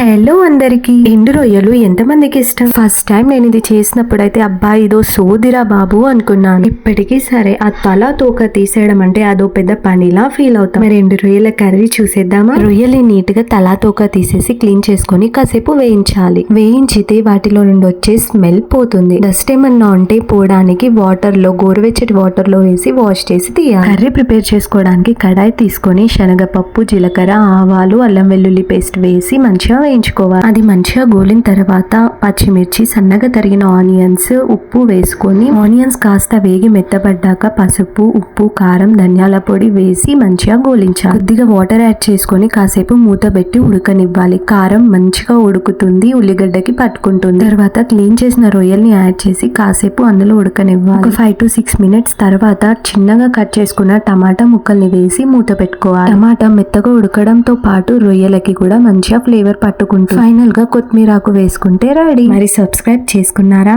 Hello అందరికి. ఎండు రొయ్యలు ఎంతమందికి ఇష్టం? ఫస్ట్ టైం నేను ఇది చేసినప్పుడు అయితే అబ్బా ఇదో సోదిరా బాబు అనుకున్నాను. ఇప్పటికీ సరే ఆ తల తోక తీసేయడం అంటే అదో పెద్ద పనిలా ఫీల్ అవుతాం. మరి ఎండు రొయ్యల కర్రీ చూసేద్దామా? రొయ్యల్ని నీట్ గా తల తోక తీసేసి క్లీన్ చేసుకొని కాసేపు వేయించాలి. వేయించితే వాటిలో నుండి వచ్చే స్మెల్ పోతుంది. డస్ట్ ఏమన్నా ఉంటే పోవడానికి వాటర్ లో గోరువెచ్చటి వాటర్ లో వేసి వాష్ చేసి తీయాలి. కర్రీ ప్రిపేర్ చేసుకోవడానికి కడాయి తీసుకొని శనగపప్పు, జీలకర్ర, ఆవాలు, అల్లం వెల్లుల్లి పేస్ట్ వేసి మంచిగా వేయించుకోవాలి. అది మంచిగా గోలిన తర్వాత పచ్చిమిర్చి, సన్నగా తరిగిన ఆనియన్స్, ఉప్పు వేసుకొని ఆనియన్స్ కాస్త వేగి మెత్తబడ్డాక పసుపు, ఉప్పు, కారం, ధనియాల పొడి వేసి మంచిగా గోలించాలి. కొద్దిగా వాటర్ యాడ్ చేసుకొని కాసేపు మూత పెట్టి ఉడకనివ్వాలి. కారం మంచిగా ఉడుకుతుంది, ఉల్లిగడ్డకి పట్టుకుంటుంది. తర్వాత క్లీన్ చేసిన రొయ్యల్ని యాడ్ చేసి కాసేపు అందులో ఉడకనివ్వాలి. ఒక 5 to 6 minutes తర్వాత చిన్నగా కట్ చేసుకున్న టమాటా ముక్కల్ని వేసి మూత పెట్టుకోవాలి. టమాటా మెత్తగా ఉడకడంతో పాటు రొయ్యలకి కూడా మంచిగా ఫ్లేవర్ పట్టుకుంటుంది. ఫైనల్ గా కొత్తిమీర ఆకు వేసుకుంటే రెడీ. మరి సబ్స్క్రైబ్ చేసుకున్నారా?